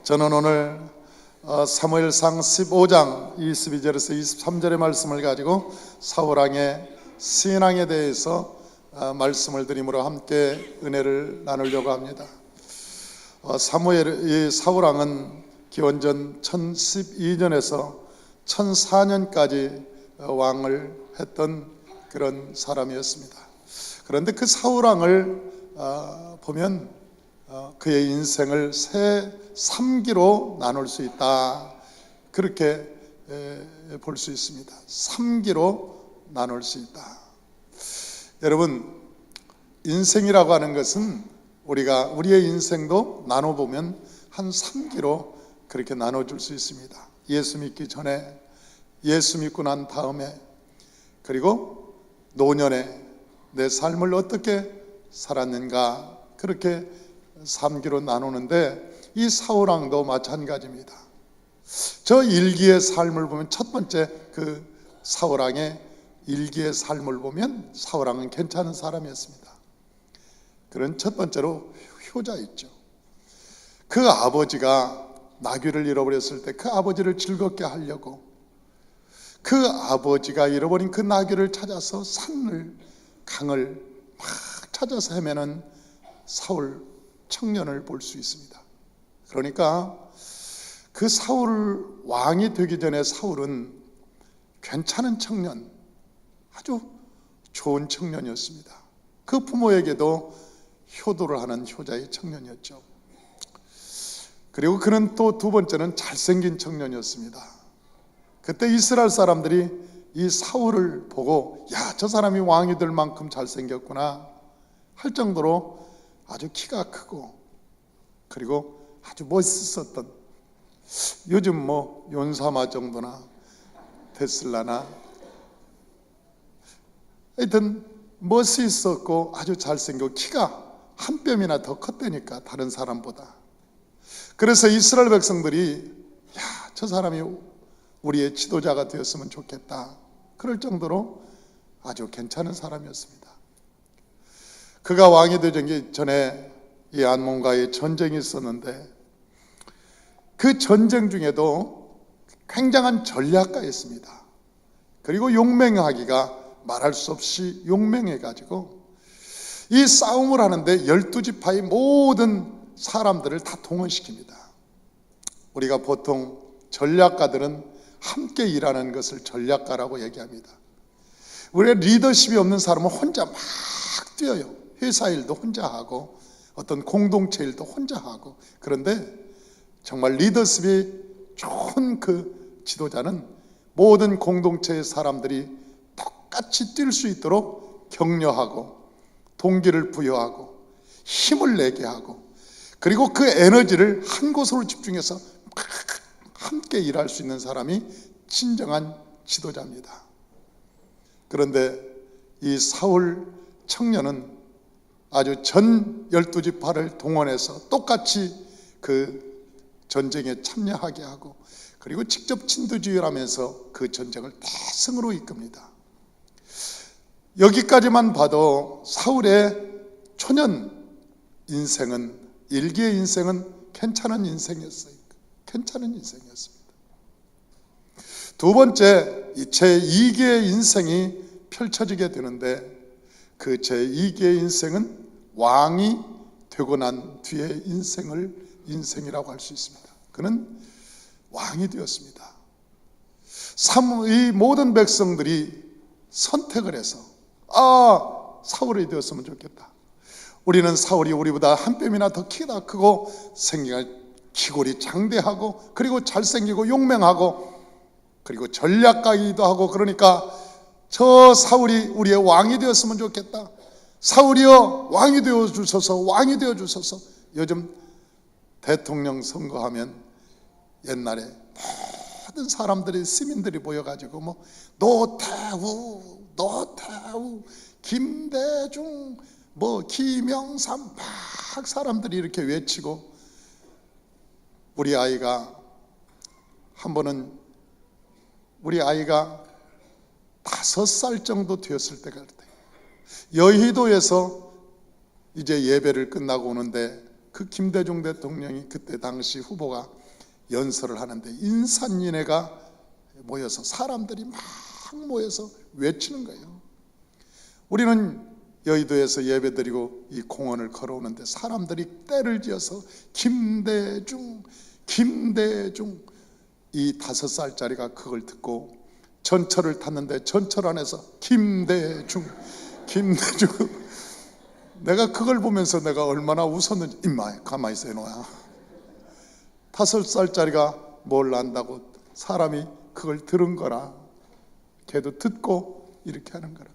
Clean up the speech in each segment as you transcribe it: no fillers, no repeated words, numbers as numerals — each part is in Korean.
저는 오늘 사무엘상 15장 22절에서 23절의 말씀을 가지고 사울왕의 신앙에 대해서 말씀을 드림으로 함께 은혜를 나누려고 합니다. 이 사울왕은 기원전 1012년에서 1004년까지 왕을 했던 그런 사람이었습니다. 그런데 그 사울왕을 보면 그의 인생을 세 3기로 나눌 수 있다, 그렇게 볼 수 있습니다. 3기로 나눌 수 있다. 여러분, 인생이라고 하는 것은 우리의 인생도 나눠보면 한 3기로 그렇게 나눠줄 수 있습니다. 예수 믿기 전에, 예수 믿고 난 다음에, 그리고 노년에 내 삶을 어떻게 살았는가, 그렇게 3기로 나누는데, 이 사울왕도 마찬가지입니다. 저 일기의 삶을 보면, 첫 번째 그 사울왕의 일기의 삶을 보면 사울왕은 괜찮은 사람이었습니다. 그런 첫 번째로 효자였죠. 그 아버지가 나귀를 잃어버렸을 때 그 아버지를 즐겁게 하려고 그 아버지가 잃어버린 그 나귀를 찾아서 산을, 강을 막 찾아서 헤매는 사울 청년을 볼 수 있습니다. 그러니까 그 사울 왕이 되기 전에 사울은 괜찮은 청년, 아주 좋은 청년이었습니다. 그 부모에게도 효도를 하는 효자의 청년이었죠. 그리고 그는 또 두 번째는 잘생긴 청년이었습니다. 그때 이스라엘 사람들이 이 사울을 보고, 야, 저 사람이 왕이 될 만큼 잘생겼구나 할 정도로 아주 키가 크고, 그리고 아주 멋있었던, 요즘 뭐 윤사마 정도나 됐을라나, 하여튼 멋있었고 아주 잘생기고 키가 한 뼘이나 더 컸다니까, 다른 사람보다. 그래서 이스라엘 백성들이, 야, 저 사람이 우리의 지도자가 되었으면 좋겠다, 그럴 정도로 아주 괜찮은 사람이었습니다. 그가 왕이 되기 전에 이 암몬과의 전쟁이 있었는데, 그 전쟁 중에도 굉장한 전략가였습니다. 그리고 용맹하기가 말할 수 없이 용맹해가지고 이 싸움을 하는데 12지파의 모든 사람들을 다 동원시킵니다. 우리가 보통 전략가들은 함께 일하는 것을 전략가라고 얘기합니다. 우리가 리더십이 없는 사람은 혼자 막 뛰어요. 회사 일도 혼자 하고 어떤 공동체 일도 혼자 하고. 그런데 정말 리더십이 좋은 그 지도자는 모든 공동체의 사람들이 똑같이 뛸 수 있도록 격려하고 동기를 부여하고 힘을 내게 하고, 그리고 그 에너지를 한 곳으로 집중해서 함께 일할 수 있는 사람이 진정한 지도자입니다. 그런데 이 사울 청년은 아주 전 12지파를 동원해서 똑같이 그 전쟁에 참여하게 하고, 그리고 직접 친두지휘를 하면서 그 전쟁을 대승으로 이끕니다. 여기까지만 봐도 사울의 초년 인생은, 일기의 인생은 괜찮은 인생이었어요. 괜찮은 인생이었습니다. 두 번째, 제2기의 인생이 펼쳐지게 되는데, 그 제2기의 인생은 왕이 되고 난 뒤의 인생이라고 할 수 있습니다. 그는 왕이 되었습니다. 이 모든 백성들이 선택을 해서, 사울이 되었으면 좋겠다. 우리는 사울이 우리보다 한 뼘이나 더 키가 크고 생기가 기골이 장대하고, 그리고 잘생기고 용맹하고, 그리고 전략가이기도 하고, 그러니까 저 사울이 우리의 왕이 되었으면 좋겠다. 사울이여 왕이 되어주소서, 왕이 되어주소서. 요즘 대통령 선거하면 옛날에 모든 사람들이, 시민들이 모여가지고 뭐 노태우, 김대중, 뭐 김영삼 막 사람들이 이렇게 외치고, 우리 아이가 한 번은, 우리 아이가 5살 정도 되었을 때가 여의도에서 이제 예배를 끝나고 오는데 그 김대중 대통령이 그때 당시 후보가 연설을 하는데 인산인해가 모여서 사람들이 막 모여서 외치는 거예요. 우리는 여의도에서 예배드리고 이 공원을 걸어오는데 사람들이 떼를 지어서 김대중 이 5살짜리가 그걸 듣고 전철을 탔는데 전철 안에서 김대중 내가 그걸 보면서 내가 얼마나 웃었는지. 임마 가만히 있어 이놈아. 5살짜리가 뭘 안다고 사람이 그걸 들은 거라. 걔도 듣고 이렇게 하는 거라.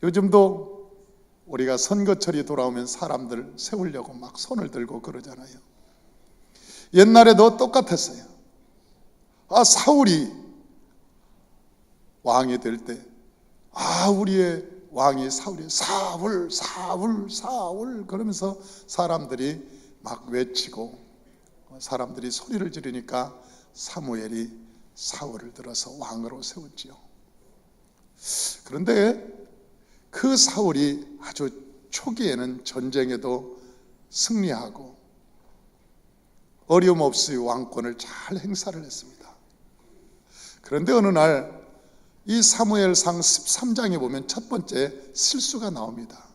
요즘도 우리가 선거철이 돌아오면 사람들 세우려고 막 손을 들고 그러잖아요. 옛날에도 똑같았어요. 사울이 왕이 될 때 우리의 왕이 사울이에요. 사울 그러면서 사람들이 막 외치고 사람들이 소리를 지르니까 사무엘이 사울을 들어서 왕으로 세웠지요. 그런데 그 사울이 아주 초기에는 전쟁에도 승리하고 어려움 없이 왕권을 잘 행사를 했습니다. 그런데 어느 날 이 사무엘상 13장에 보면 첫 번째 실수가 나옵니다.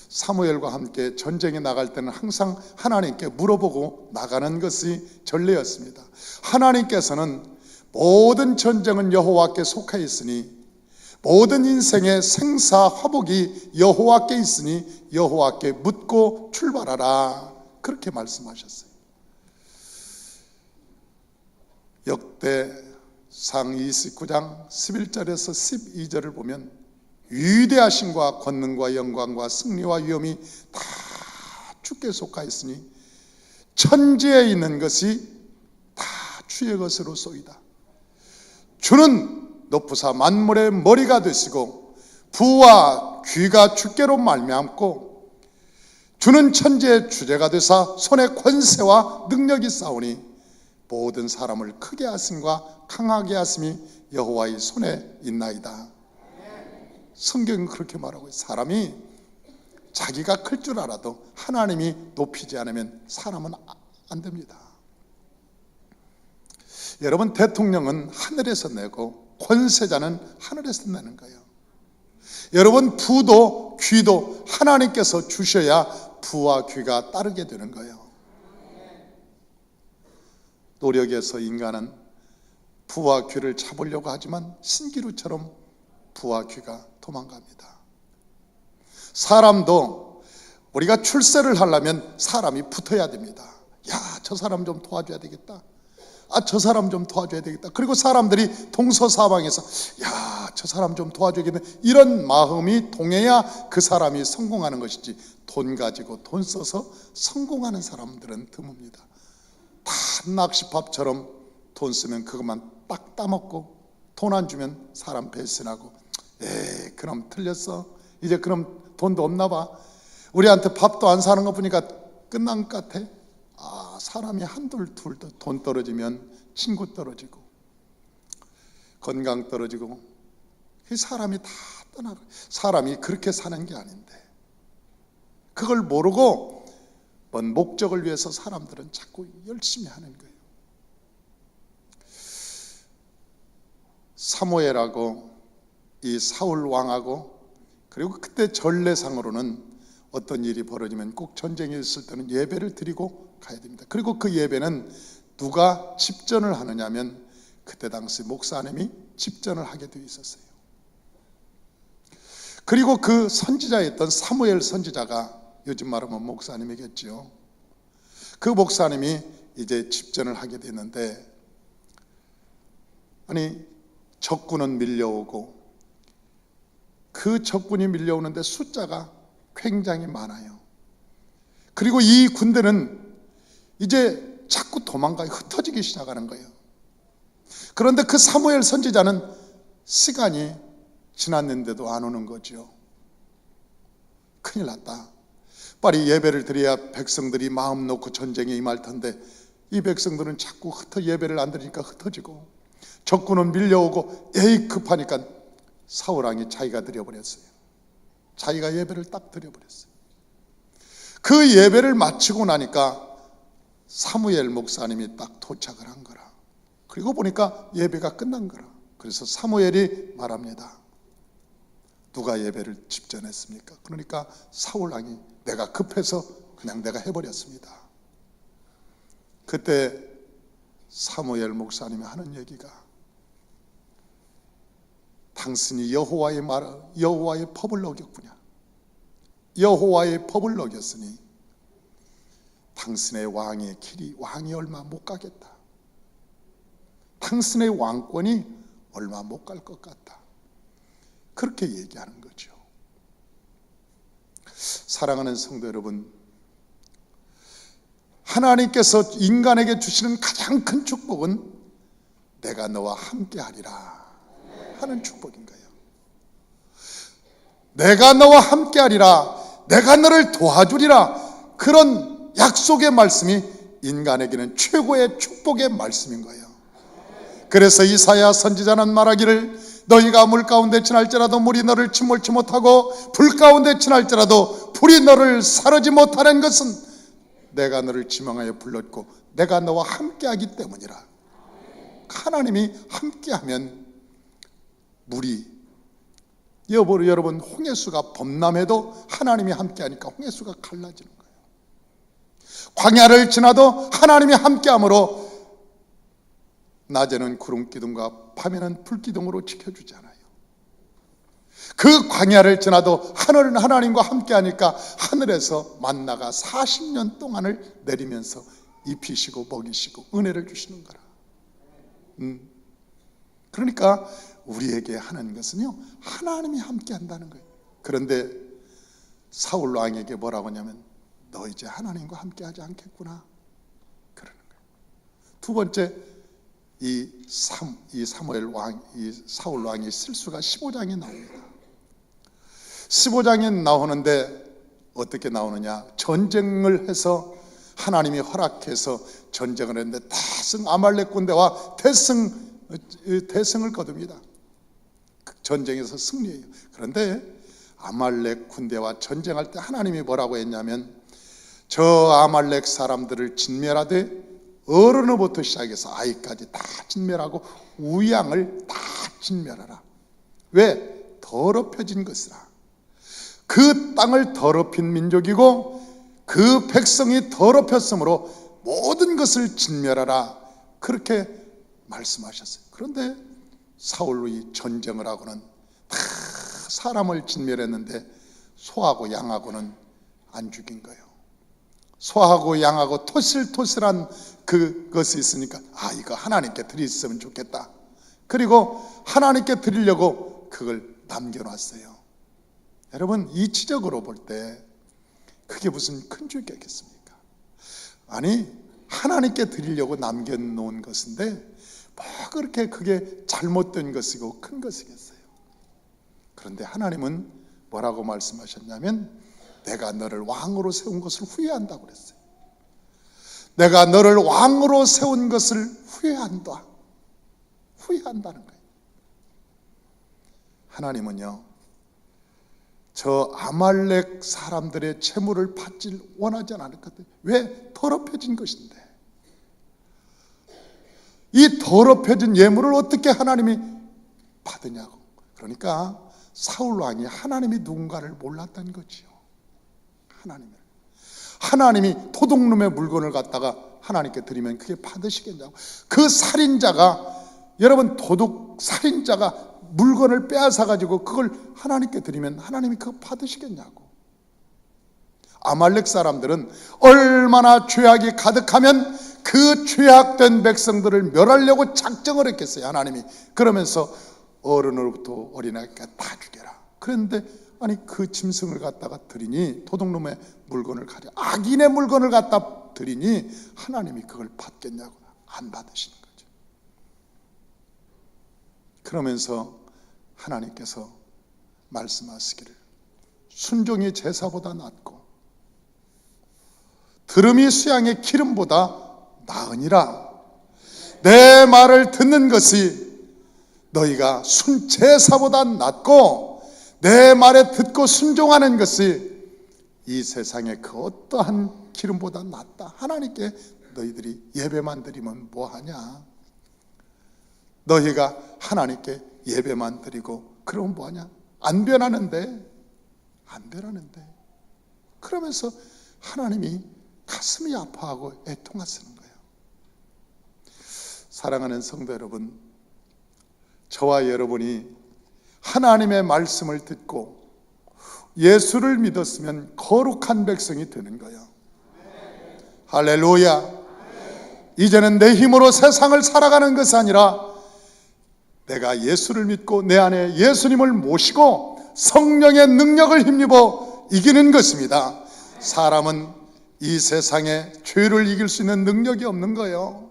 사무엘과 함께 전쟁에 나갈 때는 항상 하나님께 물어보고 나가는 것이 전례였습니다. 하나님께서는 모든 전쟁은 여호와께 속해 있으니 모든 인생의 생사화복이 여호와께 있으니 여호와께 묻고 출발하라, 그렇게 말씀하셨어요. 역대상 29장 11절에서 12절을 보면 위대하심과 권능과 영광과 승리와 위엄이 다 주께 속하 있으니 천지에 있는 것이 다 주의 것으로 쏘이다. 주는 높으사 만물의 머리가 되시고 부와 귀가 주께로 말미암고 주는 천지의 주제가 되사 손에 권세와 능력이 싸우니 모든 사람을 크게 하심과 강하게 하심이 여호와의 손에 있나이다. 성경은 그렇게 말하고 있어요. 사람이 자기가 클 줄 알아도 하나님이 높이지 않으면 사람은 안 됩니다. 여러분, 대통령은 하늘에서 내고 권세자는 하늘에서 내는 거예요. 여러분, 부도 귀도 하나님께서 주셔야 부와 귀가 따르게 되는 거예요. 노력에서 인간은 부와 귀를 잡으려고 하지만 신기루처럼 부와 귀가 도망갑니다. 사람도 우리가 출세를 하려면 사람이 붙어야 됩니다. 저 사람 좀 도와줘야 되겠다. 저 사람 좀 도와줘야 되겠다. 그리고 사람들이 동서사방에서 저 사람 좀 도와줘야겠네, 이런 마음이 동해야 그 사람이 성공하는 것이지, 돈 가지고 돈 써서 성공하는 사람들은 드뭅니다. 다 낚시밥처럼 돈 쓰면 그것만 딱 따먹고 돈 안 주면 사람 배신하고 그럼 틀렸어, 이제 그럼 돈도 없나 봐, 우리한테 밥도 안 사는 거 보니까 끝난 것 같아. 사람이 한둘 둘도 돈 떨어지면 친구 떨어지고 건강 떨어지고 사람이 다 떠나고, 사람이 그렇게 사는 게 아닌데 그걸 모르고 뭔 목적을 위해서 사람들은 자꾸 열심히 하는 거예요. 사무엘하고 이 사울 왕하고, 그리고 그때 전례상으로는 어떤 일이 벌어지면 꼭 전쟁이 있을 때는 예배를 드리고 가야 됩니다. 그리고 그 예배는 누가 집전을 하느냐면 그때 당시 목사님이 집전을 하게 되어 있었어요. 그리고 그 선지자였던 사무엘 선지자가, 요즘 말하면 목사님이겠지요, 그 목사님이 이제 집전을 하게 됐는데, 적군은 밀려오고 그 적군이 밀려오는데 숫자가 굉장히 많아요. 그리고 이 군대는 이제 자꾸 도망가요. 흩어지기 시작하는 거예요. 그런데 그 사무엘 선지자는 시간이 지났는데도 안 오는 거죠. 큰일 났다. 빨리 예배를 드려야 백성들이 마음 놓고 전쟁에 임할 텐데 이 백성들은 자꾸 예배를 안 드리니까 흩어지고, 적군은 밀려오고 급하니까 사울왕이 자기가 드려버렸어요. 자기가 예배를 딱 드려버렸어요. 그 예배를 마치고 나니까 사무엘 목사님이 딱 도착을 한 거라. 그리고 보니까 예배가 끝난 거라. 그래서 사무엘이 말합니다. 누가 예배를 집전했습니까? 그러니까 사울 왕이 내가 급해서 그냥 내가 해버렸습니다. 그때 사무엘 목사님이 하는 얘기가 당신이 여호와의 법을 어겼구나. 여호와의 법을 어겼으니 당신의 왕의 길이 왕이 얼마 못 가겠다. 당신의 왕권이 얼마 못 갈 것 같다. 그렇게 얘기하는 거죠. 사랑하는 성도 여러분, 하나님께서 인간에게 주시는 가장 큰 축복은 내가 너와 함께하리라 하는 축복인 거예요. 내가 너와 함께하리라, 내가 너를 도와주리라, 그런 약속의 말씀이 인간에게는 최고의 축복의 말씀인 거예요. 그래서 이사야 선지자는 말하기를 너희가 물 가운데 지날지라도 물이 너를 침몰치 못하고 불 가운데 지날지라도 불이 너를 사르지 못하는 것은 내가 너를 지명하여 불렀고 내가 너와 함께하기 때문이라. 하나님이 함께하면 물이, 여러분 홍해수가 범람해도 하나님이 함께하니까 홍해수가 갈라지는 거예요. 광야를 지나도 하나님이 함께함으로 낮에는 구름기둥과 밤에는 불기둥으로 지켜주잖아요. 그 광야를 지나도 하늘은 하나님과 함께하니까 하늘에서 만나가 40년 동안을 내리면서 입히시고 먹이시고 은혜를 주시는 거라. 그러니까 우리에게 하는 것은요, 하나님이 함께한다는 거예요. 그런데 사울 왕에게 뭐라고 하냐면 너 이제 하나님과 함께하지 않겠구나 그러는 거예요. 두 번째, 이 사무엘 왕, 이 사울 왕의 실수가 15장에 나옵니다. 15장에 나오는데 어떻게 나오느냐? 전쟁을 해서 하나님이 허락해서 전쟁을 했는데 대승 아말렉 군대와 대승을 거둡니다. 전쟁에서 승리해요. 그런데 아말렉 군대와 전쟁할 때 하나님이 뭐라고 했냐면 저 아말렉 사람들을 진멸하되 어른으로부터 시작해서 아이까지 다 진멸하고 우양을 다 진멸하라. 왜? 더럽혀진 것이라. 그 땅을 더럽힌 민족이고 그 백성이 더럽혔으므로 모든 것을 진멸하라. 그렇게 말씀하셨어요. 그런데 사울이 전쟁을 하고는 다 사람을 진멸했는데 소하고 양하고는 안 죽인 거예요. 소하고 양하고 토실토실한 그것이 있으니까 이거 하나님께 드렸으면 좋겠다. 그리고 하나님께 드리려고 그걸 남겨놨어요. 여러분, 이치적으로 볼 때 그게 무슨 큰 죄겠습니까? 아니, 하나님께 드리려고 남겨놓은 것인데 뭐 그렇게 그게 잘못된 것이고 큰 것이겠어요. 그런데 하나님은 뭐라고 말씀하셨냐면 내가 너를 왕으로 세운 것을 후회한다고 그랬어요. 내가 너를 왕으로 세운 것을 후회한다. 후회한다는 거예요. 하나님은요, 저 아말렉 사람들의 재물을 받질 원하지 않을 것 같아요. 왜? 더럽혀진 것인데. 이 더럽혀진 예물을 어떻게 하나님이 받으냐고. 그러니까 사울 왕이 하나님이 누군가를 몰랐던 거지요. 하나님이 도둑놈의 물건을 갖다가 하나님께 드리면 그게 받으시겠냐고. 그 살인자가, 여러분, 살인자가 물건을 빼앗아 가지고 그걸 하나님께 드리면 하나님이 그거 받으시겠냐고. 아말렉 사람들은 얼마나 죄악이 가득하면 그 죄악된 백성들을 멸하려고 작정을 했겠어요. 하나님이 그러면서 어른으로부터 어린아이까지 다 죽여라. 그런데 아니, 그 짐승을 갖다가 드리니, 도둑놈의 물건을 악인의 물건을 갖다 드리니 하나님이 그걸 받겠냐고. 안 받으시는 거죠. 그러면서 하나님께서 말씀하시기를 순종이 제사보다 낫고 들음이 수양의 기름보다 나으니라. 내 말을 듣는 것이 너희가 제사보다 낫고 내 말에 듣고 순종하는 것이 이 세상의 그 어떠한 기름보다 낫다. 하나님께 너희들이 예배만 드리면 뭐하냐? 너희가 하나님께 예배만 드리고 그러면 뭐하냐? 안 변하는데. 그러면서 하나님이 가슴이 아파하고 애통하시는 거예요. 사랑하는 성도 여러분, 저와 여러분이 하나님의 말씀을 듣고 예수를 믿었으면 거룩한 백성이 되는 거예요. 할렐루야. 이제는 내 힘으로 세상을 살아가는 것이 아니라 내가 예수를 믿고 내 안에 예수님을 모시고 성령의 능력을 힘입어 이기는 것입니다. 사람은 이 세상에 죄를 이길 수 있는 능력이 없는 거예요.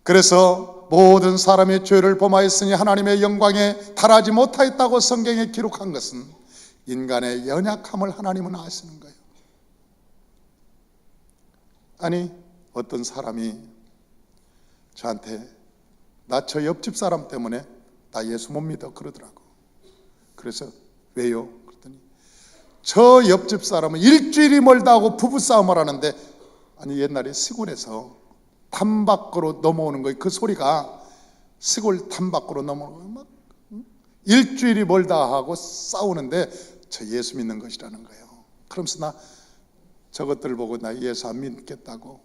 그래서 모든 사람의 죄를 범하였으니 하나님의 영광에 달하지 못하였다고 성경에 기록한 것은 인간의 연약함을 하나님은 아시는 거예요. 아니, 어떤 사람이 저한테 나 저 옆집 사람 때문에 나 예수 못 믿어 그러더라고. 그래서 왜요? 그랬더니 저 옆집 사람은 일주일이 멀다 하고 부부싸움을 하는데, 아니 옛날에 시골에서 담 밖으로 넘어오는 거예요. 그 소리가 시골 담 밖으로 넘어오는 거예요. 막 일주일이 멀다 하고 싸우는데 저 예수 믿는 것이라는 거예요. 그러면서 나 저것들 보고 나 예수 안 믿겠다고.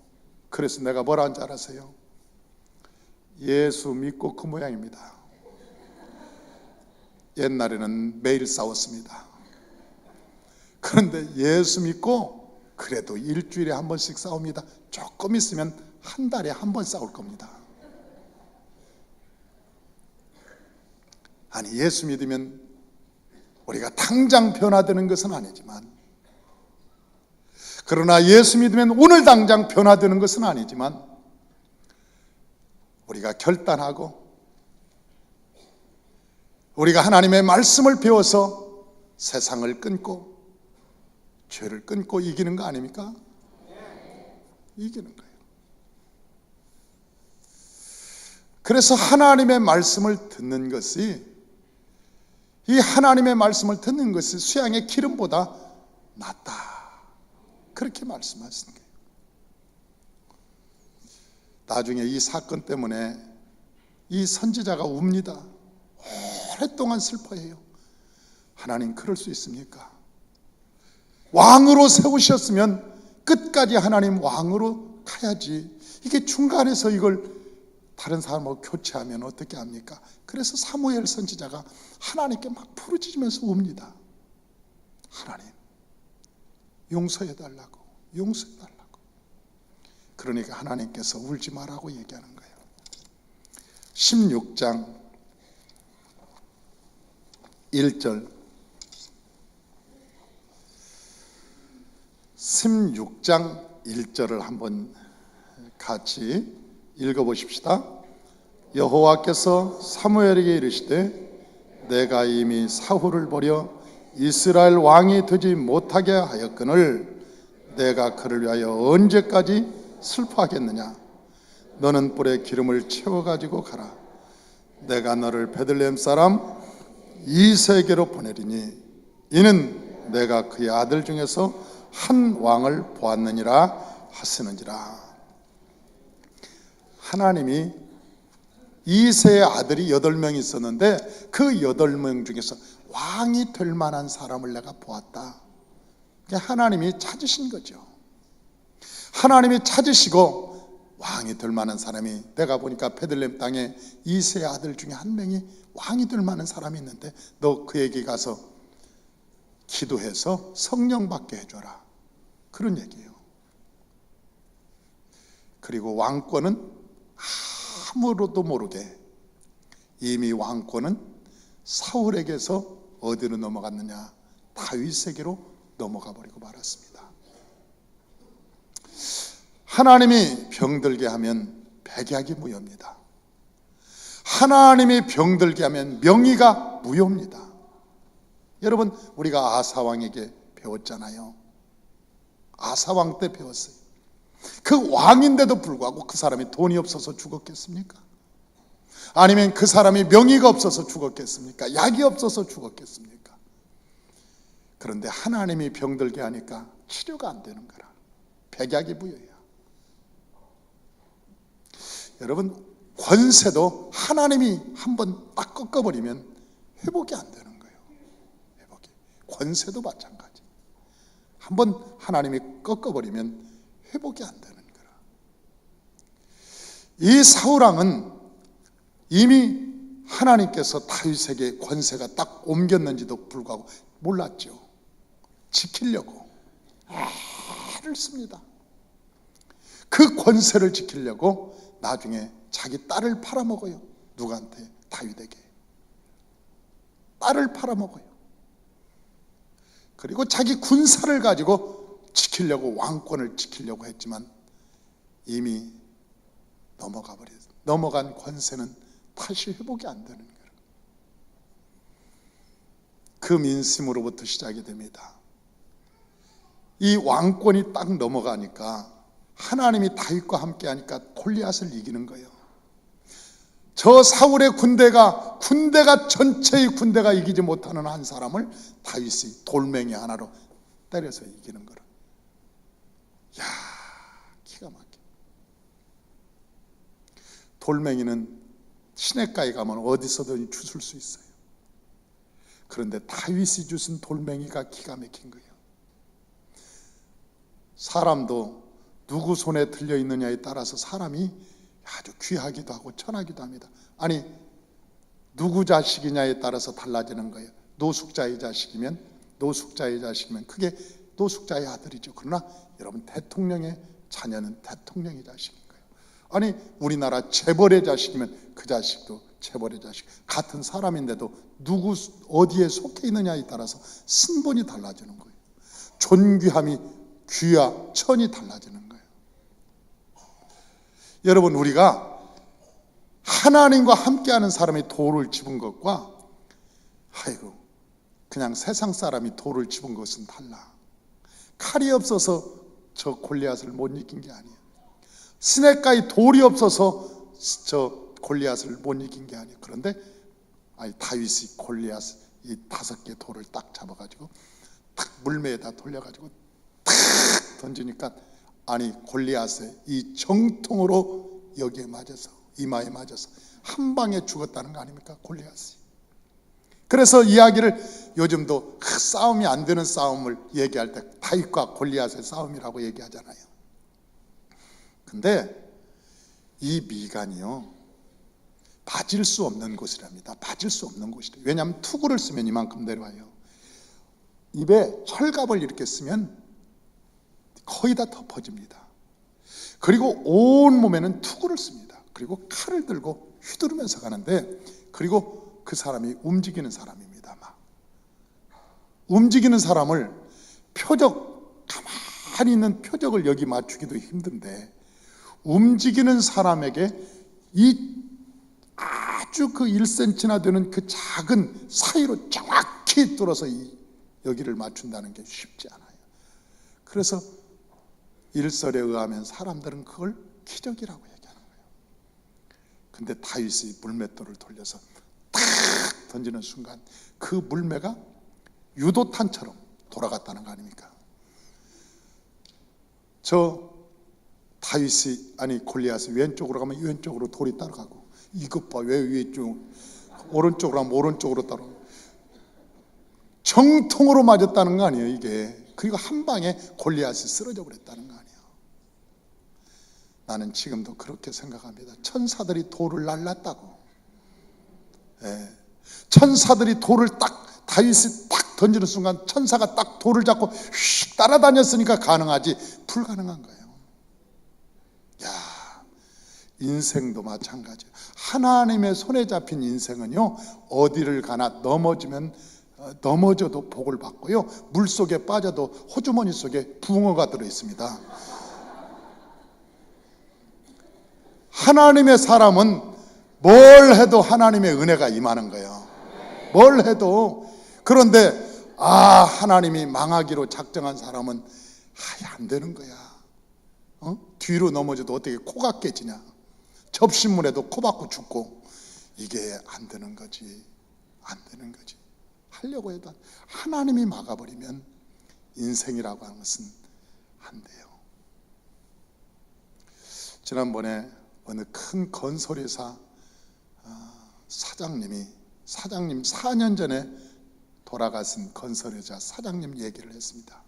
그래서 내가 뭐라 하는지 알아세요? 예수 믿고 그 모양입니다. 옛날에는 매일 싸웠습니다. 그런데 예수 믿고 그래도 일주일에 한 번씩 싸웁니다. 조금 있으면 한 달에 한 번 싸울 겁니다. 아니, 예수 믿으면 우리가 당장 변화되는 것은 아니지만, 그러나 예수 믿으면 오늘 당장 변화되는 것은 아니지만, 우리가 결단하고 우리가 하나님의 말씀을 배워서 세상을 끊고 죄를 끊고 이기는 거 아닙니까? 이기는 거예요. 그래서 하나님의 말씀을 듣는 것이, 이 하나님의 말씀을 듣는 것이 수양의 기름보다 낫다, 그렇게 말씀하시는 거예요. 나중에 이 사건 때문에 이 선지자가 웁니다. 오랫동안 슬퍼해요. 하나님 그럴 수 있습니까? 왕으로 세우셨으면 끝까지 하나님 왕으로 가야지, 이게 중간에서 이걸 다른 사람하고 교체하면 어떻게 합니까? 그래서 사무엘 선지자가 하나님께 막 부르짖으면서 웁니다. 하나님 용서해달라고, 용서해달라고. 그러니까 하나님께서 울지 마라고 얘기하는 거예요. 16장 1절, 16장 1절을 한번 같이 읽어보십시다. 여호와께서 사무엘에게 이르시되 내가 이미 사울을 버려 이스라엘 왕이 되지 못하게 하였거늘 내가 그를 위하여 언제까지 슬퍼하겠느냐? 너는 뿔에 기름을 채워가지고 가라. 내가 너를 베들레헴 사람 이세게로 보내리니 이는 내가 그의 아들 중에서 한 왕을 보았느니라 하시는지라. 하나님이 이세의 아들이 8명 있었는데 그 8명 중에서 왕이 될 만한 사람을 내가 보았다. 하나님이 찾으신 거죠. 하나님이 찾으시고 왕이 될 만한 사람이, 내가 보니까 베들레헴 땅에 이세의 아들 중에 한 명이 왕이 될 만한 사람이 있는데 너 그에게 가서 기도해서 성령 받게 해줘라, 그런 얘기예요. 그리고 왕권은 아무로도 모르게 이미 왕권은 사울에게서 어디로 넘어갔느냐? 다윗에게로 넘어가 버리고 말았습니다. 하나님이 병들게 하면 백약이 무효입니다. 하나님이 병들게 하면 명의가 무효입니다. 여러분, 우리가 아사왕에게 배웠잖아요. 아사왕 때 배웠어요. 그 왕인데도 불구하고 그 사람이 돈이 없어서 죽었겠습니까? 아니면 그 사람이 명의가 없어서 죽었겠습니까? 약이 없어서 죽었겠습니까? 그런데 하나님이 병들게 하니까 치료가 안 되는 거라. 백약이 부여야. 여러분, 권세도 하나님이 한번 딱 꺾어버리면 회복이 안 되는 거예요. 회복이. 권세도 마찬가지. 한번 하나님이 꺾어버리면 회복이 안 되는 거라. 이 사울왕은 이미 하나님께서 다윗에게 권세가 딱 옮겼는지도 불구하고 몰랐죠. 지키려고 애를 씁니다. 그 권세를 지키려고 나중에 자기 딸을 팔아먹어요. 누구한테? 다윗에게. 딸을 팔아먹어요. 그리고 자기 군사를 가지고 지키려고, 왕권을 지키려고 했지만 이미 넘어가 버렸어요. 넘어간 권세는 다시 회복이 안 되는 거예요. 그 민심으로부터 시작이 됩니다. 이 왕권이 딱 넘어가니까 하나님이 다윗과 함께 하니까 골리앗을 이기는 거예요. 저 사울의 군대가 전체의 군대가 이기지 못하는 한 사람을 다윗이 돌멩이 하나로 때려서 이기는 거라. 야, 기가 막혀. 돌멩이는 시냇가에 가면 어디서든 주술 수 있어요. 그런데 다윗이 주신 돌멩이가 기가 막힌 거예요. 사람도 누구 손에 들려 있느냐에 따라서 사람이 아주 귀하기도 하고 천하기도 합니다. 아니, 누구 자식이냐에 따라서 달라지는 거예요. 노숙자의 자식이면 그게 노숙자의 아들이죠. 그러나 여러분, 대통령의 자녀는 대통령의 자식인 거예요. 아니, 우리나라 재벌의 자식이면 그 자식도 재벌의 자식. 같은 사람인데도 누구 어디에 속해 있느냐에 따라서 신분이 달라지는 거예요. 존귀함이, 귀와 천이 달라지는 거예요. 여러분, 우리가 하나님과 함께하는 사람이 돌을 집은 것과 그냥 세상 사람이 돌을 집은 것은 달라. 칼이 없어서 저 골리앗을 못 이긴 게 아니에요. 시냇가에 돌이 없어서 저 골리앗을 못 이긴 게 아니에요. 그런데 다윗이 골리앗 이 5개 돌을 딱 잡아가지고 딱 물매에다 돌려가지고 탁 던지니까 골리앗의 이 정통으로 여기에 맞아서, 이마에 맞아서 한 방에 죽었다는 거 아닙니까? 골리앗이. 그래서 이야기를 요즘도 싸움이 안 되는 싸움을 얘기할 때 다윗과 골리앗의 싸움이라고 얘기하잖아요. 근데 이 미간이요, 빠질 수 없는 곳이랍니다. 빠질 수 없는 곳이래요. 왜냐하면 투구를 쓰면 이만큼 내려와요. 입에 철갑을 이렇게 쓰면 거의 다 덮어집니다. 그리고 온 몸에는 투구를 씁니다. 그리고 칼을 들고 휘두르면서 가는데, 그리고 그 사람이 움직이는 사람입니다. 막 움직이는 사람을 가만히 있는 표적을 여기 맞추기도 힘든데, 움직이는 사람에게 이 아주 그 1cm나 되는 그 작은 사이로 정확히 뚫어서 여기를 맞춘다는 게 쉽지 않아요. 그래서 일설에 의하면 사람들은 그걸 기적이라고 얘기하는 거예요. 근데 다윗이 물맷돌을 돌려서 탁 던지는 순간 그 물매가 유도탄처럼 돌아갔다는 거 아닙니까? 저 다윗이 골리앗이 왼쪽으로 가면 왼쪽으로 돌이 따라가고, 이것 봐, 왜 왼쪽, 오른쪽으로 가면 오른쪽으로 따라가고, 정통으로 맞았다는 거 아니에요, 이게. 그리고 한 방에 골리앗이 쓰러져 버렸다는 거 아니에요. 나는 지금도 그렇게 생각합니다. 천사들이 돌을 날랐다고. 천사들이 돌을 다윗이 딱 던지는 순간 천사가 딱 돌을 잡고 휙 따라다녔으니까 가능하지, 불가능한 거예요. 인생도 마찬가지예요. 하나님의 손에 잡힌 인생은요, 어디를 가나 넘어져도 복을 받고요, 물속에 빠져도 호주머니 속에 붕어가 들어있습니다. 하나님의 사람은 뭘 해도 하나님의 은혜가 임하는 거예요. 뭘 해도. 그런데 하나님이 망하기로 작정한 사람은 안 되는 거야. 뒤로 넘어져도 어떻게 코가 깨지냐, 접신물에도 코 박고 죽고, 이게 안 되는 거지. 안 되는 거지. 하려고 해도 하나님이 막아버리면 인생이라고 하는 것은 안 돼요. 지난번에 어느 큰 건설회사 사장님 4년 전에 돌아가신 건설회사 사장님 얘기를 했습니다.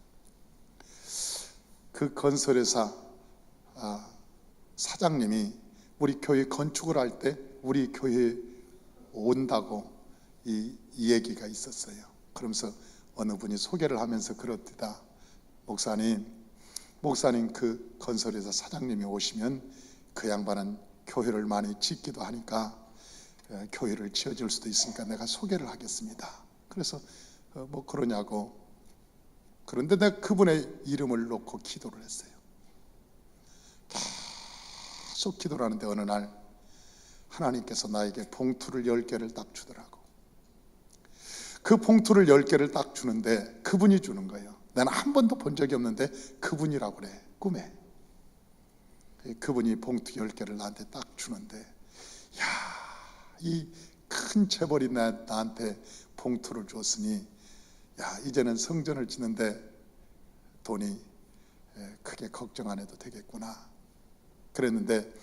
그 건설회사 사장님이 우리 교회 건축을 할 때 우리 교회에 온다고 이 얘기가 있었어요. 그러면서 어느 분이 소개를 하면서 그렇다. 목사님 그 건설회사 사장님이 오시면 그 양반은 교회를 많이 짓기도 하니까 교회를 지어줄 수도 있으니까 내가 소개를 하겠습니다. 그래서 뭐 그러냐고. 그런데 내가 그분의 이름을 놓고 기도를 했어요. 계속 기도를 하는데 어느 날 하나님께서 나에게 봉투를 10개를 딱 주더라고. 그 봉투를 10개를 딱 주는데 그분이 주는 거예요. 나는 한 번도 본 적이 없는데 그분이라고 그래, 꿈에. 그분이 봉투 10개를 나한테 딱 주는데, 야, 이 큰 재벌이 나한테 봉투를 줬으니, 야, 이제는 성전을 짓는데 돈이 크게 걱정 안 해도 되겠구나. 그랬는데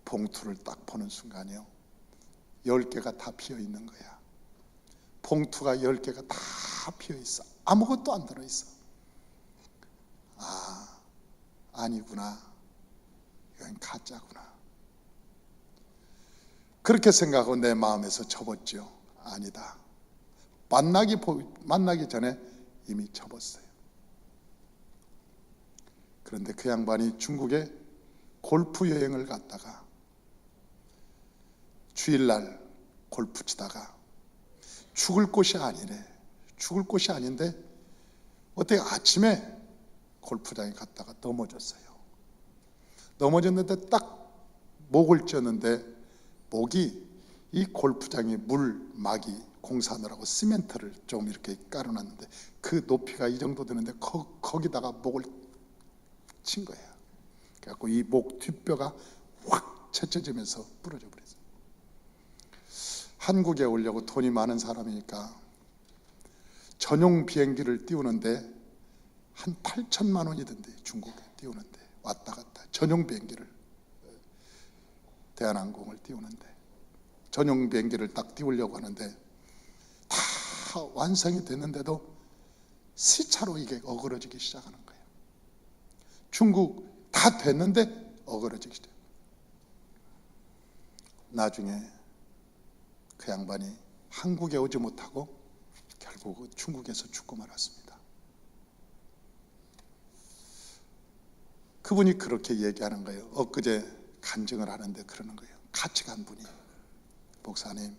봉투를 딱 보는 순간이요, 10개가 다 비어 있는 거야. 봉투가 10개가 다 비어 있어. 아무것도 안 들어 있어. 아니구나. 이건 가짜구나. 그렇게 생각하고 내 마음에서 접었죠. 아니다. 만나기 전에 이미 접었어요. 그런데 그 양반이 중국에 골프 여행을 갔다가 주일날 골프 치다가 죽을 곳이 아니래. 죽을 곳이 아닌데 어떻게 아침에 골프장에 갔다가 넘어졌어요. 넘어졌는데 딱 목을 찧었는데 목이 이 골프장에 물막이 공사하느라고 시멘트를 좀 이렇게 깔아놨는데 그 높이가 이 정도 되는데 거기다가 목을 친 거예요. 그래갖고 이 목 뒷뼈가 확 채쳐지면서 부러져 버렸어요. 한국에 오려고 돈이 많은 사람이니까 전용 비행기를 띄우는데 한 8천만 원이 든대. 중국에 띄우는데 왔다 갔다 전용 비행기를, 대한항공을 띄우는데 전용 비행기를 딱 띄우려고 하는데 다 완성이 됐는데도 시차로 이게 어그러지기 시작하는 거예요. 중국 다 됐는데 어그러지기 시작. 나중에 그 양반이 한국에 오지 못하고 결국 중국에서 죽고 말았습니다. 그분이 그렇게 얘기하는 거예요. 엊그제 간증을 하는데 그러는 거예요. 같이 간 분이, 목사님,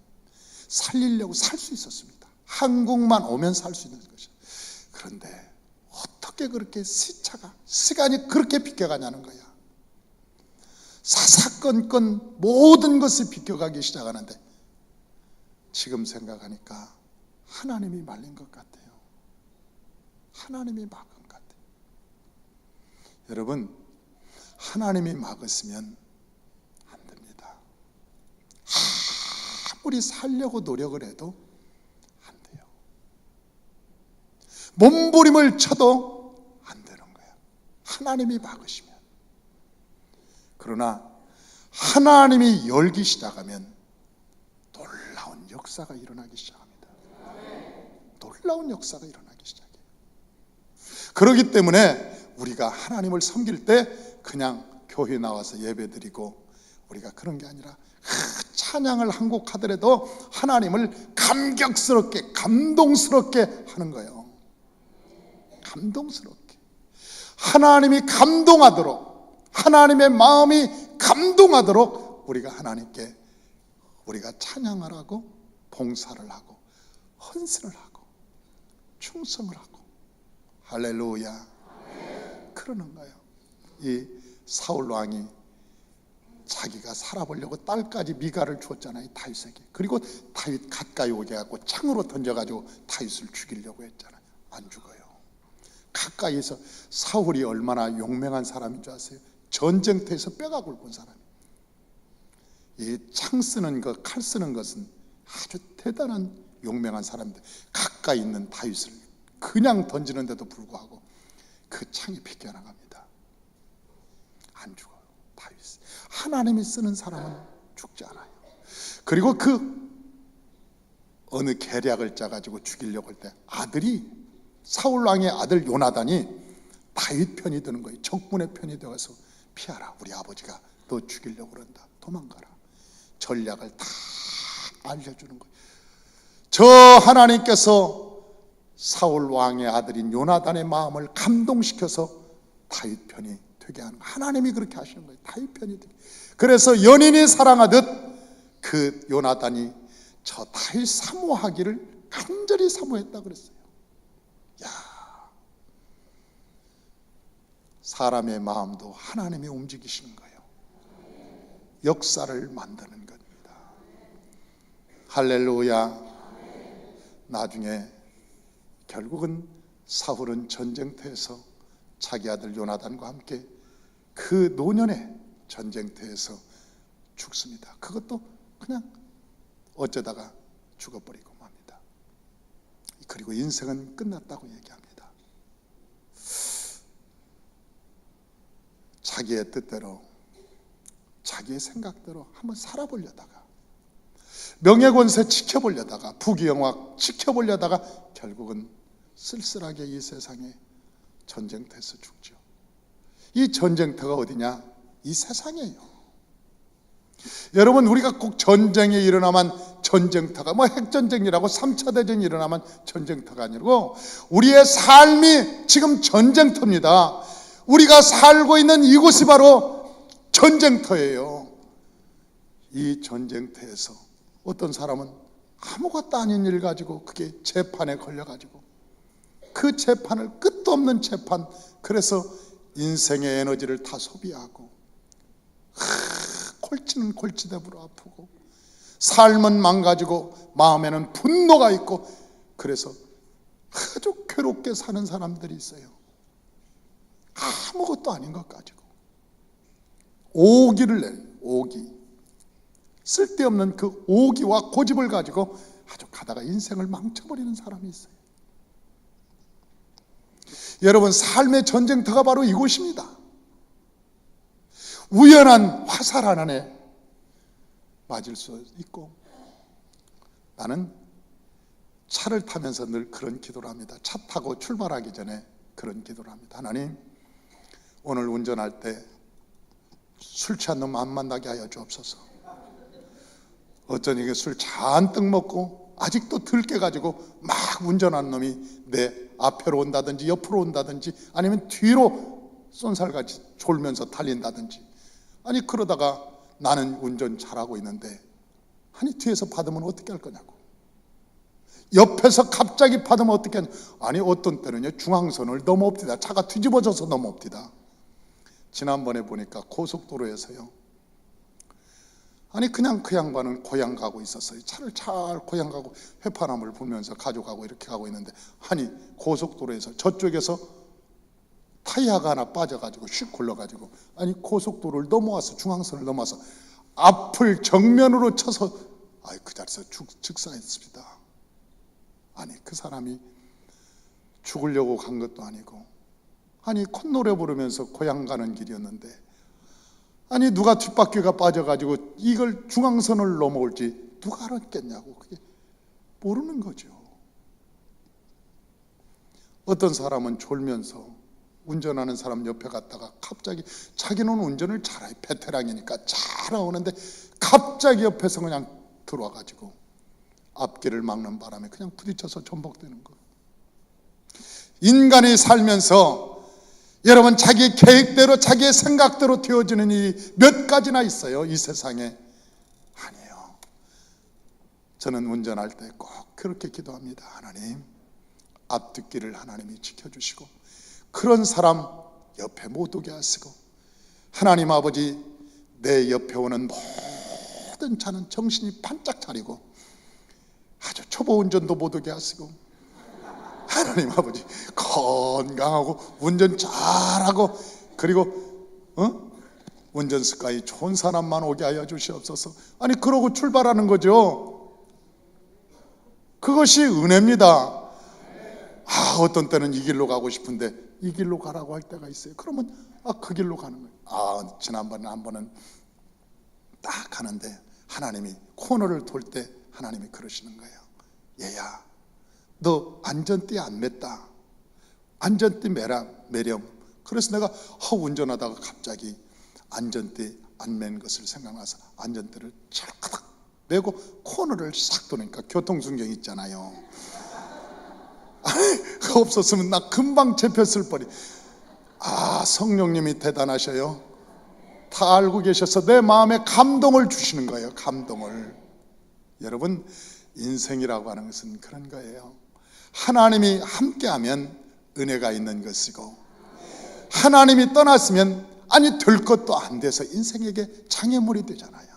살리려고 살 수 있었습니다. 한국만 오면 살 수 있는 것이죠. 그런데 어떻게 그렇게 시간이 그렇게 비껴가냐는 거야. 사사건건 모든 것이 비껴가기 시작하는데 지금 생각하니까 하나님이 말린 것 같아요. 하나님이 막은 것 같아요. 여러분, 하나님이 막았으면 안 됩니다. 아무리 살려고 노력을 해도 안 돼요. 몸부림을 쳐도 안 되는 거예요. 하나님이 막으시면. 그러나 하나님이 열기 시작하면 놀라운 역사가 일어나기 시작합니다. 놀라운 역사가 일어나기 시작해요. 그렇기 때문에 우리가 하나님을 섬길 때 그냥 교회 나와서 예배드리고 우리가 그런 게 아니라 찬양을 한 곡 하더라도 하나님을 감격스럽게, 감동스럽게 하는 거예요. 감동스럽게. 하나님이 감동하도록, 하나님의 마음이 감동하도록 우리가 하나님께 우리가 찬양을 하고 봉사를 하고 헌신을 하고 충성을 하고, 할렐루야. 그러는 거예요. 이 사울 왕이 자기가 살아보려고 딸까지 미갈을 줬잖아요, 다윗에게. 그리고 다윗 가까이 오게 해갖고 창으로 던져가지고 다윗을 죽이려고 했잖아요. 안 죽어요. 가까이에서. 사울이 얼마나 용맹한 사람인 줄 아세요? 전쟁터에서 뼈가 굵은 사람이에요. 이 창 쓰는 것, 칼 쓰는 것은 아주 대단한 용맹한 사람들 가까이 있는 다윗을 그냥 던지는데도 불구하고 그 창이 비껴나갑니다. 안 죽어요. 다윗. 하나님이 쓰는 사람은 죽지 않아요. 그리고 그 어느 계략을 짜가지고 죽이려고 할 때 아들이, 사울 왕의 아들 요나단이 다윗 편이 드는 거예요. 적군의 편이 되어서 피하라, 우리 아버지가 너 죽이려고 그런다, 도망가라. 전략을 다 알려주는 거예요. 저 하나님께서 사울 왕의 아들인 요나단의 마음을 감동시켜서 다윗 편이 되게 하는, 하나님이 그렇게 하시는 거예요. 다윗 편이 되게. 그래서 연인이 사랑하듯 그 요나단이 저 다윗 사모하기를 간절히 사모했다 그랬어요. 야, 사람의 마음도 하나님이 움직이시는 거예요. 역사를 만드는 겁니다. 할렐루야. 나중에 결국은 사울은 전쟁터에서 자기 아들 요나단과 함께 그 노년의 전쟁터에서 죽습니다. 그것도 그냥 어쩌다가 죽어버리고 맙니다. 그리고 인생은 끝났다고 얘기합니다. 자기의 뜻대로, 자기의 생각대로 한번 살아보려다가, 명예권세 지켜보려다가, 부귀영화 지켜보려다가 결국은 쓸쓸하게 이 세상에 전쟁터에서 죽죠. 이 전쟁터가 어디냐? 이 세상이에요. 여러분, 우리가 꼭 전쟁이 일어나면 전쟁터가, 핵전쟁이라고 3차 대전이 일어나면 전쟁터가 아니고 우리의 삶이 지금 전쟁터입니다. 우리가 살고 있는 이곳이 바로 전쟁터예요. 이 전쟁터에서 어떤 사람은 아무것도 아닌 일 가지고 그게 재판에 걸려가지고 그 재판을, 끝도 없는 재판, 그래서 인생의 에너지를 다 소비하고 골치는 골치대부로 아프고 삶은 망가지고 마음에는 분노가 있고 그래서 아주 괴롭게 사는 사람들이 있어요. 아무것도 아닌 것 가지고 오기를 내요. 오기, 쓸데없는 그 오기와 고집을 가지고 아주 가다가 인생을 망쳐버리는 사람이 있어요. 여러분, 삶의 전쟁터가 바로 이곳입니다. 우연한 화살 하나에 맞을 수 있고, 나는 차를 타면서 늘 그런 기도를 합니다. 차 타고 출발하기 전에 그런 기도를 합니다. 하나님, 오늘 운전할 때 술 취한 놈 안 만나게 하여 주옵소서. 어쩐 이게 술 잔뜩 먹고 아직도 들깨가지고 막 운전하는 놈이 내 앞으로 온다든지 옆으로 온다든지 아니면 뒤로 쏜살같이 졸면서 달린다든지, 아니 그러다가 나는 운전 잘하고 있는데 아니 뒤에서 받으면 어떻게 할 거냐고, 옆에서 갑자기 받으면 어떻게 하냐. 아니 어떤 때는요 중앙선을 넘어옵디다. 차가 뒤집어져서 넘어옵디다. 지난번에 보니까 고속도로에서요, 아니 그냥 그 양반은 고향 가고 있었어요. 차를 잘 고향 가고 회파람을 불면서 가져가고 이렇게 가고 있는데, 아니 고속도로에서 저쪽에서 타이어가 하나 빠져가지고 슉 굴러가지고, 아니 고속도로를 넘어와서 중앙선을 넘어와서 앞을 정면으로 쳐서 그 자리에서 즉사했습니다. 아니 그 사람이 죽으려고 간 것도 아니고, 아니 콧노래 부르면서 고향 가는 길이었는데, 아니 누가 뒷바퀴가 빠져가지고 이걸 중앙선을 넘어올지 누가 알았겠냐고. 그게 모르는 거죠. 어떤 사람은 졸면서 운전하는 사람 옆에 갔다가 갑자기, 자기는 운전을 잘해, 베테랑이니까 잘 나오는데 갑자기 옆에서 그냥 들어와가지고 앞길을 막는 바람에 그냥 부딪혀서 전복되는 거. 인간이 살면서 여러분, 자기 계획대로 자기의 생각대로 되어지는 일이 몇 가지나 있어요, 이 세상에. 아니에요. 저는 운전할 때 꼭 그렇게 기도합니다. 하나님, 앞뒷길을 하나님이 지켜주시고 그런 사람 옆에 못 오게 하시고, 하나님 아버지, 내 옆에 오는 모든 차는 정신이 반짝 차리고 아주 초보 운전도 못 오게 하시고, 하나님 아버지 건강하고 운전 잘하고, 그리고 운전 습관이 좋은 사람만 오게 하여 주시옵소서. 아니 그러고 출발하는 거죠. 그것이 은혜입니다. 어떤 때는 이 길로 가고 싶은데 이 길로 가라고 할 때가 있어요. 그러면 그 길로 가는 거예요. 지난번에 한 번은 딱 가는데 하나님이 코너를 돌 때 하나님이 그러시는 거예요. 얘야, 너 안전띠 안 맸다. 안전띠 매렴. 그래서 내가 운전하다가 갑자기 안전띠 안 맨 것을 생각나서 안전띠를 찰칵 매고 코너를 싹 도니까 교통순경 있잖아요. 그거 없었으면 나 금방 잡혔을 뻔이. 성령님이 대단하셔요. 다 알고 계셔서 내 마음에 감동을 주시는 거예요. 감동을. 여러분, 인생이라고 하는 것은 그런 거예요. 하나님이 함께하면 은혜가 있는 것이고, 하나님이 떠났으면 될 것도 안 돼서 인생에게 장애물이 되잖아요.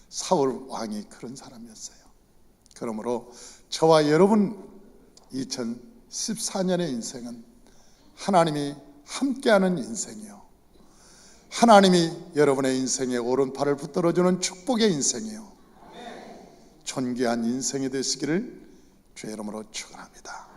사울 왕이 그런 사람이었어요. 그러므로 저와 여러분 2014년의 인생은 하나님이 함께하는 인생이요, 하나님이 여러분의 인생에 오른팔을 붙들어주는 축복의 인생이요, 존귀한 인생이 되시기를 주의 이름으로 축원합니다.